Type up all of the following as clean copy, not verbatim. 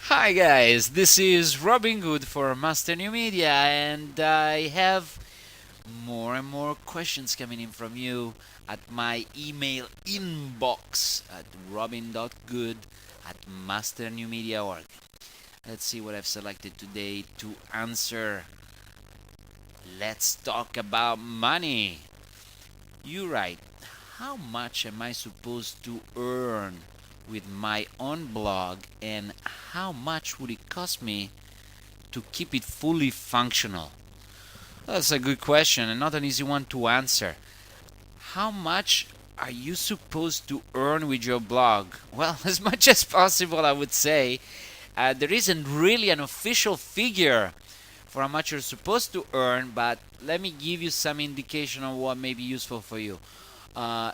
Hi guys, this is Robin Good for Master New Media, and I have more and more questions coming in from you at my email inbox at robin.good at masternewmedia.org. Let's see what I've selected today to answer. Let's talk about money. You write, how much am I supposed to earn with my own blog, and how much would it cost me to keep it fully functional? That's a good question and not an easy one to answer. How much are you supposed to earn with your blog? Well, as much as possible, I would say. There isn't really an official figure for how much you're supposed to earn, but let me give you some indication on what may be useful for you. Uh,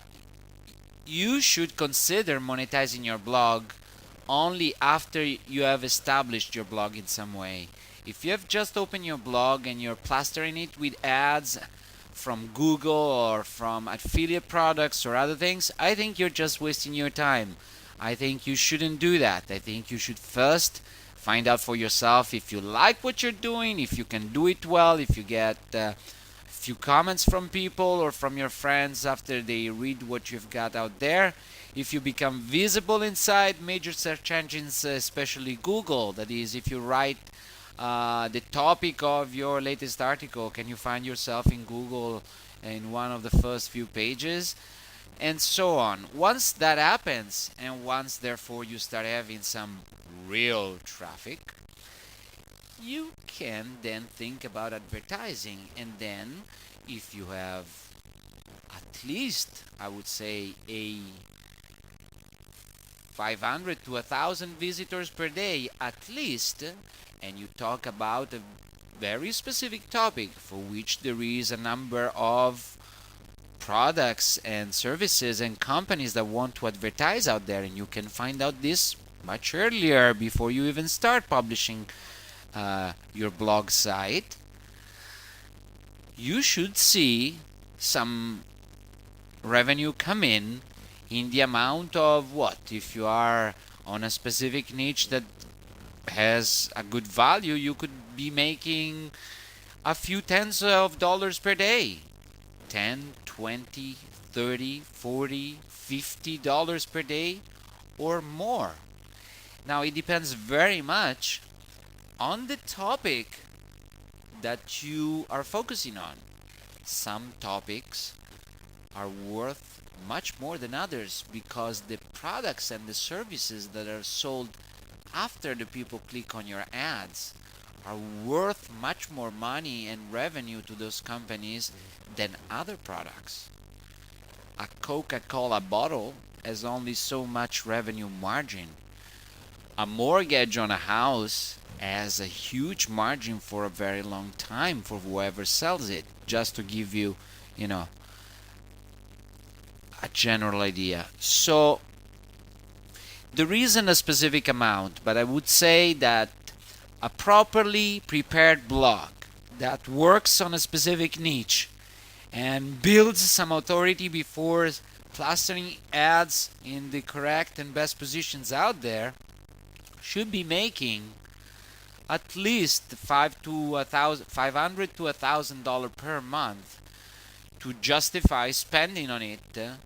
you should consider monetizing your blog only after you have established your blog in some way. If you have just opened your blog and you're plastering it with ads from Google or from affiliate products or other things, I think you're just wasting your time. I think you shouldn't do that. I think you should first find out for yourself if you like what you're doing, if you can do it well, if you get few comments from people or from your friends after they read what you've got out there. If you become visible inside major search engines, especially Google, that is, if you write the topic of your latest article, can you find yourself in Google in one of the first few pages? And so on. Once that happens, and once therefore you start having some real traffic, you can then think about advertising. And then if you have at least, I would say, a 500 to 1,000 visitors per day at least, and you talk about a very specific topic for which there is a number of products and services and companies that want to advertise out there, and you can find out this much earlier before you even start publishing your blog site, you should see some revenue come in the amount of what? If you are on a specific niche that has a good value, you could be making a few tens of dollars per day. 10, 20, 30, 40, $50 per day or more. Now it depends very much on the topic that you are focusing on. Some topics are worth much more than others because the products and the services that are sold after the people click on your ads are worth much more money and revenue to those companies than other products. A Coca-Cola bottle has only so much revenue margin. A mortgage on a house has a huge margin for a very long time for whoever sells it, just to give you, you know, a general idea. So there isn't a specific amount, but I would say that a properly prepared blog that works on a specific niche and builds some authority before plastering ads in the correct and best positions out there should be making at least $500 to $1,000 per month to justify spending on it the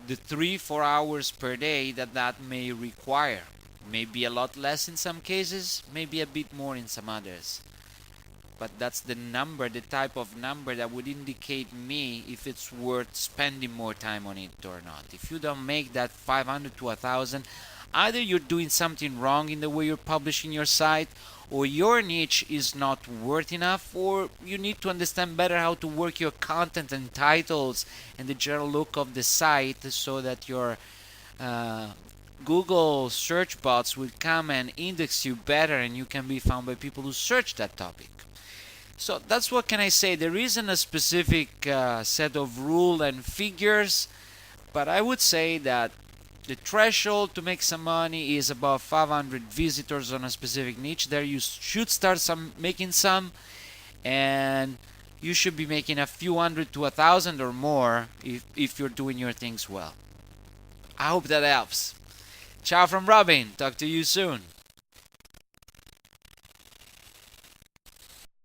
3-4 hours per day that may require. Maybe a lot less in some cases, maybe a bit more in some others. But that's the number, the type of number that would indicate me if it's worth spending more time on it or not. If you don't make that 500 to 1,000, either you're doing something wrong in the way you're publishing your site, or your niche is not worth enough, or you need to understand better how to work your content and titles and the general look of the site so that your Google search bots will come and index you better and you can be found by people who search that topic. So that's what can I say. There isn't a specific set of rule and figures, but I would say that the threshold to make some money is about 500 visitors on a specific niche. There you should start making some, and you should be making a few hundred to 1,000 or more if you're doing your things well. I hope that helps. Ciao from Robin. Talk to you soon.